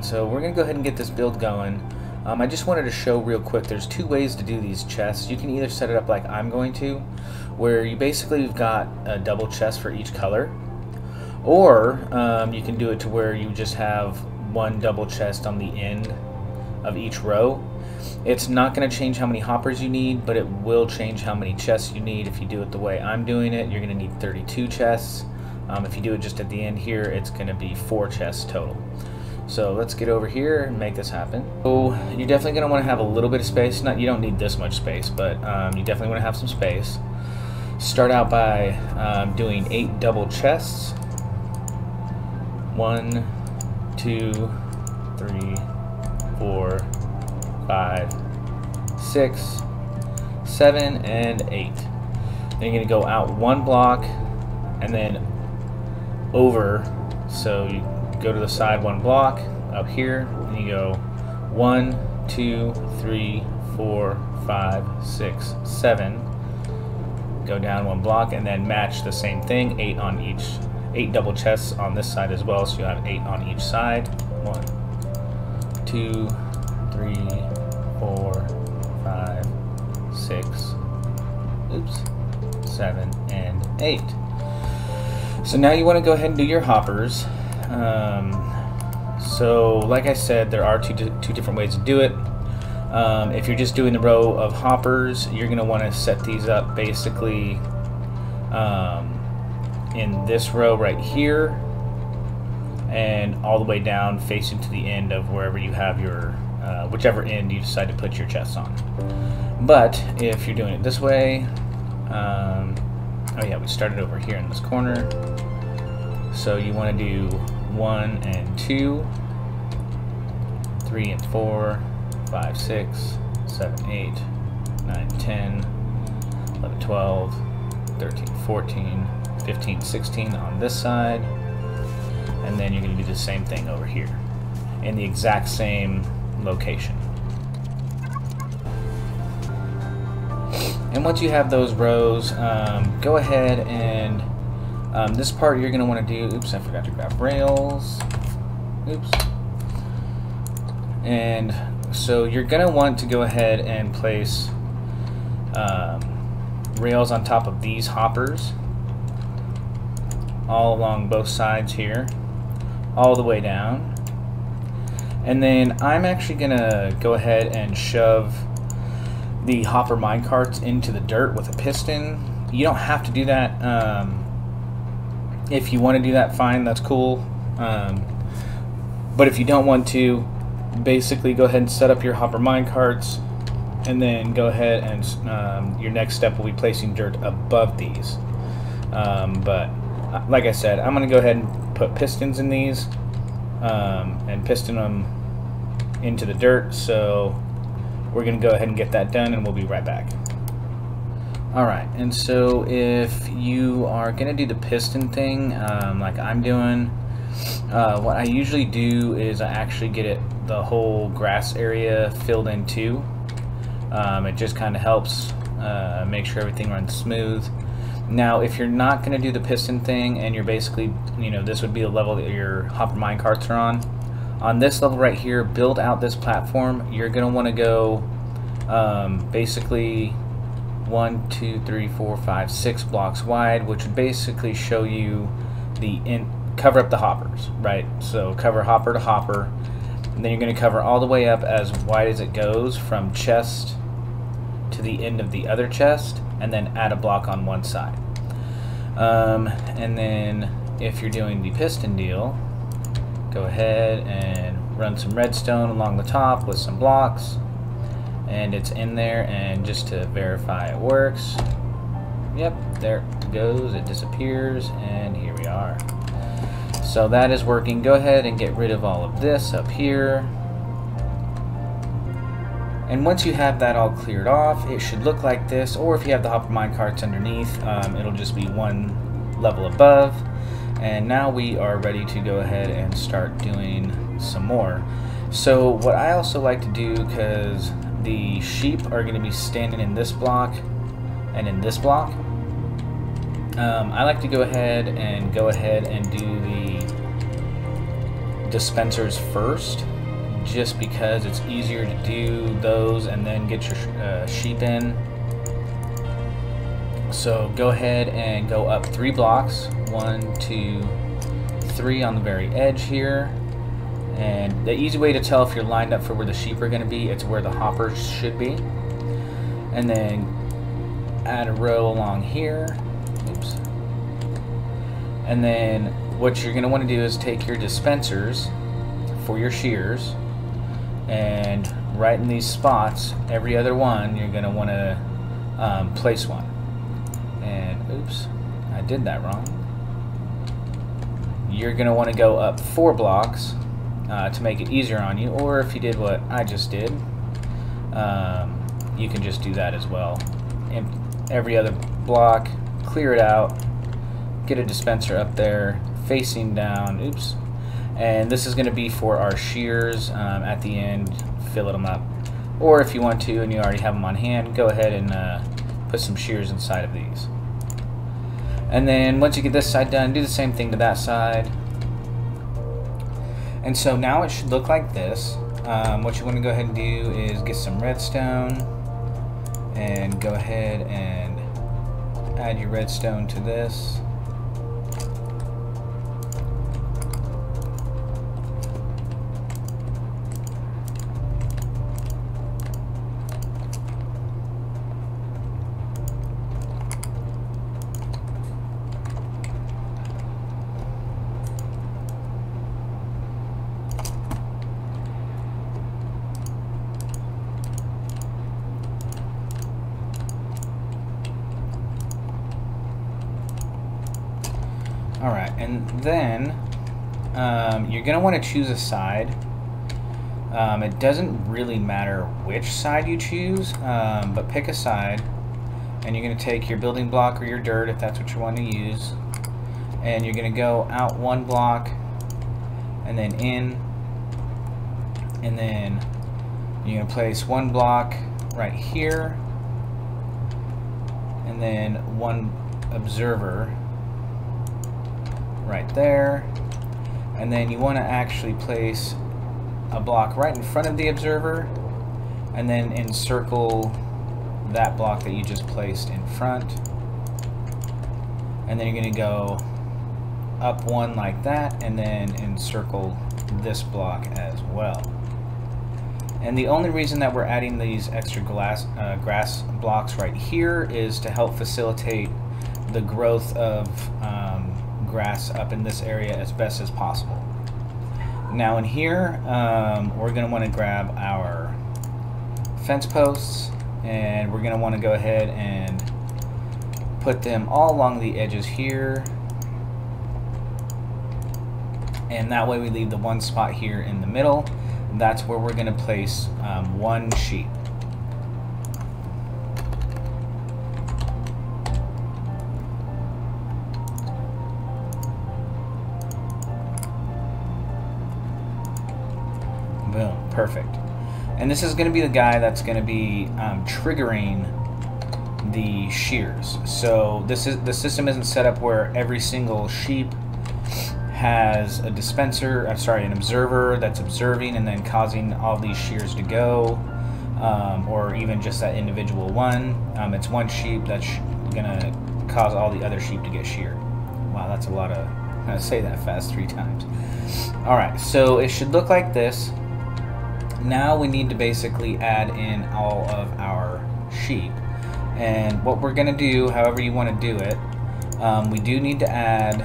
on. So we're going to go ahead and get this build going. I just wanted to show real quick, there's two ways to do these chests. You can either set it up like I'm going to, where you basically have got a double chest for each color, or you can do it to where you just have one double chest on the end of each row. It's not going to change how many hoppers you need, but it will change how many chests you need. If you do it the way I'm doing it, you're going to need 32 chests. If you do it just at the end here, it's going to be 4 chests total. So let's get over here and make this happen. So you're definitely going to want to have a little bit of space. You don't need this much space, but you definitely want to have some space. Start out by doing 8 double chests. 1, 2, 3, 4, 5, 6, 7, and 8. Then you're going to go out 1 block and then over. So you go to the side 1 block up here, and you go 1, 2, 3, 4, 5, 6, 7. Go down 1 block and then match the same thing, 8 on each, 8 double chests on this side as well, so you have 8 on each side. 1, 2, 3, 4, 5, 6, 7, and 8. So now you want to go ahead and do your hoppers. So like I said, there are two different ways to do it. If you're just doing the row of hoppers, you're going to want to set these up basically in this row right here and all the way down facing to the end of wherever you have your whichever end you decide to put your chests on. But if you're doing it this way, oh yeah, we started over here in this corner, so you want to do 1 and 2, 3 and 4, 5, 6, 7, 8, 9, 10, 11, 12, 13, 14, 15, 16 on this side, and then you're going to do the same thing over here in the exact same location. And once you have those rows, go ahead and this part you're going to want to do, oops, I forgot to grab rails, oops. And so you're going to want to go ahead and place rails on top of these hoppers all along both sides here, all the way down. And then I'm actually going to go ahead and shove the hopper minecarts into the dirt with a piston. You don't have to do that. If you want to do that, fine, that's cool. But if you don't want to, basically go ahead and set up your hopper minecarts, and then go ahead and your next step will be placing dirt above these. But like I said, I'm going to go ahead and put pistons in these and piston them into the dirt. So we're going to go ahead and get that done, and we'll be right back. Alright, and so if you are going to do the piston thing like I'm doing, what I usually do is I actually get the whole grass area filled in too. It just kind of helps make sure everything runs smooth. Now if you're not going to do the piston thing, and you're basically, this would be the level that your hopper minecarts are on this level right here, build out this platform. You're going to want to go basically 1, 2, 3, 4, 5, 6 blocks wide, which would basically show you cover up the hoppers, right? So cover hopper to hopper, and then you're going to cover all the way up as wide as it goes from chest to the end of the other chest, and then add a block on one side. And then if you're doing the piston deal, go ahead and run some redstone along the top with some blocks, and it's in there, and just to verify it works, yep, there it goes, it disappears, and here we are. So that is working. Go ahead and get rid of all of this up here. And once you have that all cleared off, it should look like this, or if you have the hopper minecarts underneath, it'll just be one level above. And now we are ready to go ahead and start doing some more. So what I also like to do, because the sheep are going to be standing in this block and in this block, I like to go ahead and do dispensers first, just because it's easier to do those and then get your sheep in. So go ahead and go up 3 blocks, 1, 2, 3 on the very edge here. And the easy way to tell if you're lined up for where the sheep are going to be, it's where the hoppers should be. And then add a row along here. Oops. And then what you're going to want to do is take your dispensers for your shears, and right in these spots, every other one, you're going to want to place one. And oops, I did that wrong. You're going to want to go up 4 blocks to make it easier on you, or if you did what I just did, you can just do that as well. And every other block, clear it out, get a dispenser up there facing down. Oops. And this is going to be for our shears at the end, filling them up. Or if you want to and you already have them on hand, go ahead and put some shears inside of these. And then once you get this side done, do the same thing to that side. And so now it should look like this. What you want to go ahead and do is get some redstone and go ahead and add your redstone to this. Alright, and then you're going to want to choose a side. It doesn't really matter which side you choose, but pick a side, and you're going to take your building block or your dirt if that's what you want to use, and you're going to go out 1 block and then in, and then you're going to place 1 block right here, and then 1 observer right there, and then you want to actually place a block right in front of the observer and then encircle that block that you just placed in front, and then you're going to go up 1 like that and then encircle this block as well. And the only reason that we're adding these extra grass blocks right here is to help facilitate the growth of grass up in this area as best as possible. Now in here, we're going to want to grab our fence posts, and we're going to want to go ahead and put them all along the edges here, and that way we leave the 1 spot here in the middle. That's where we're going to place 1 sheep. Boom, perfect. And this is going to be the guy that's going to be triggering the shears. So the system isn't set up where every single sheep has a dispenser, an observer that's observing and then causing all these shears to go, or even just that individual one. It's 1 sheep that's going to cause all the other sheep to get sheared. Wow, that's a lot of, I say that fast 3 times. Alright, so it should look like this. Now we need to basically add in all of our sheep. And what we're going to do, however you want to do it, we do need to add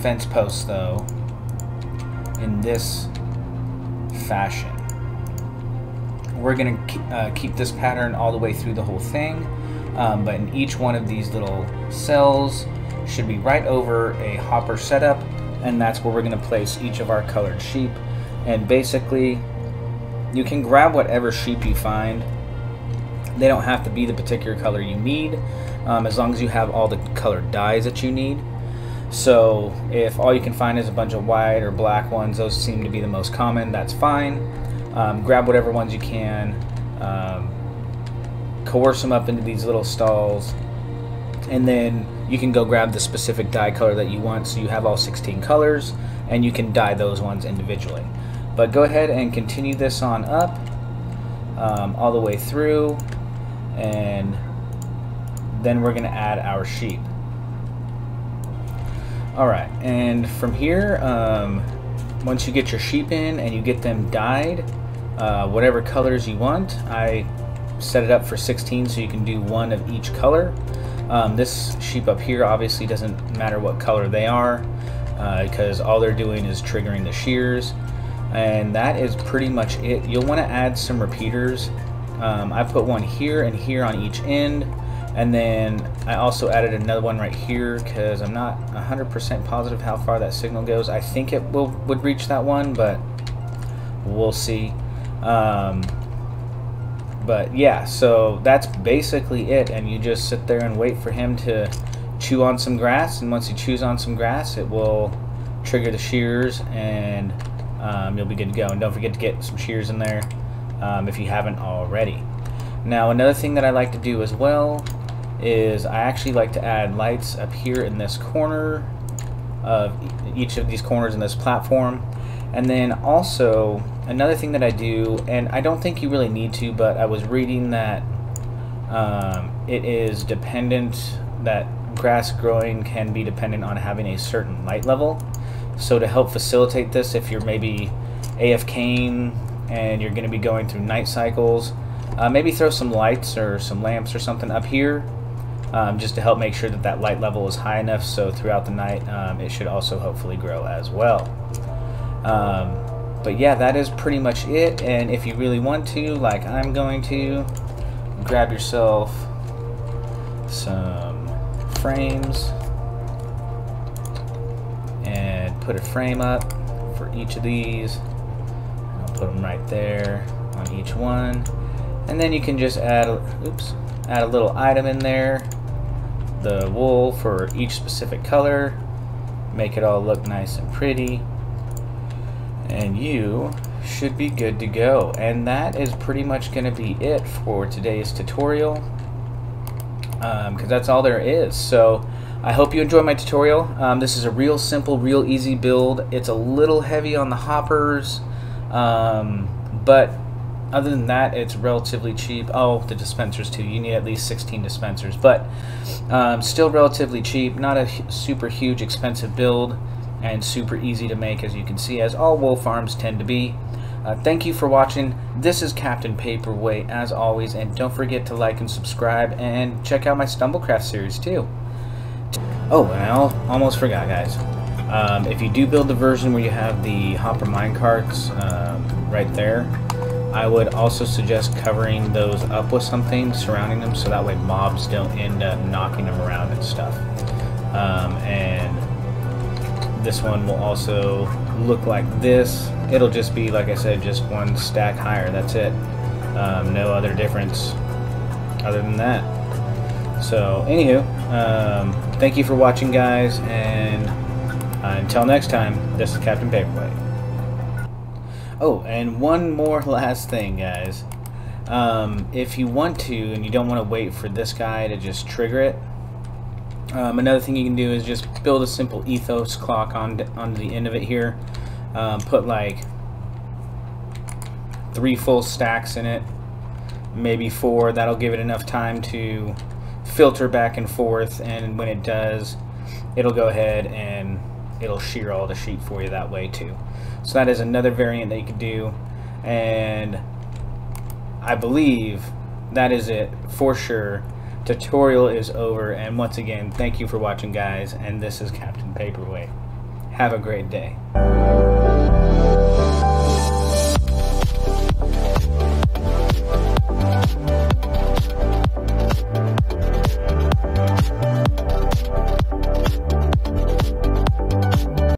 fence posts though in this fashion. We're going to keep this pattern all the way through the whole thing, but in each one of these little cells should be right over a hopper setup, and that's where we're going to place each of our colored sheep. And basically you can grab whatever sheep you find. They don't have to be the particular color you need, as long as you have all the colored dyes that you need. So if all you can find is a bunch of white or black ones, those seem to be the most common, that's fine. Grab whatever ones you can, coerce them up into these little stalls, and then you can go grab the specific dye color that you want, so you have all 16 colors, and you can dye those ones individually. But go ahead and continue this on up, all the way through, and then we're going to add our sheep. Alright, and from here, once you get your sheep in and you get them dyed, whatever colors you want, I set it up for 16 so you can do one of each color. This sheep up here obviously doesn't matter what color they are, because all they're doing is triggering the shears, and that is pretty much it. You'll want to add some repeaters. I put one here and here on each end, and then I also added another one right here because I'm not 100% positive how far that signal goes. I think it would reach that one, but we'll see. But yeah, so that's basically it, and you just sit there and wait for him to chew on some grass, and once he chews on some grass, it will trigger the shears, and you'll be good to go. And don't forget to get some shears in there if you haven't already. Now, another thing that I like to do as well is I actually like to add lights up here in this corner of each of these corners in this platform. And then also another thing that I do, and I don't think you really need to, but I was reading that it is dependent, that grass growing can be dependent on having a certain light level. So to help facilitate this, if you're maybe AFKing and you're going to be going through night cycles, maybe throw some lights or some lamps or something up here, just to help make sure that that light level is high enough, so throughout the night it should also hopefully grow as well. But yeah, that is pretty much it. And if you really want to, like I'm going to, grab yourself some frames and put a frame up for each of these. I'll put them right there on each one, and then you can just add a little item in there, the wool for each specific color, make it all look nice and pretty, and you should be good to go. And that is pretty much going to be it for today's tutorial, because that's all there is. So I hope you enjoy my tutorial. This is a real simple, real easy build. It's a little heavy on the hoppers, but other than that, it's relatively cheap. Oh, the dispensers too. You need at least 16 dispensers, but still relatively cheap. Not a super huge expensive build, and super easy to make, as you can see, as all wool farms tend to be. Thank you for watching. This is Captain Paperweight, as always, and don't forget to like and subscribe, and check out my StumbleCraft series too. Oh, and I almost forgot, guys. If you do build the version where you have the hopper minecarts right there, I would also suggest covering those up with something, surrounding them, so that way mobs don't end up knocking them around and stuff. And this one will also look like this. It'll just be, like I said, just one stack higher. That's it. No other difference other than that. So, anywho, thank you for watching, guys, and until next time, this is Captain Paperweight. Oh, and one more last thing, guys. If you want to, and you don't want to wait for this guy to just trigger it, another thing you can do is just build a simple Ethos clock on the end of it here. Put like 3 full stacks in it, maybe 4. That'll give it enough time to filter back and forth, and when it does, it'll go ahead and it'll shear all the sheep for you that way too. So that is another variant that you can do, and I believe that is it for sure. Tutorial is over, and once again, thank you for watching, guys, and this is Captain Paperweight. Have a great day.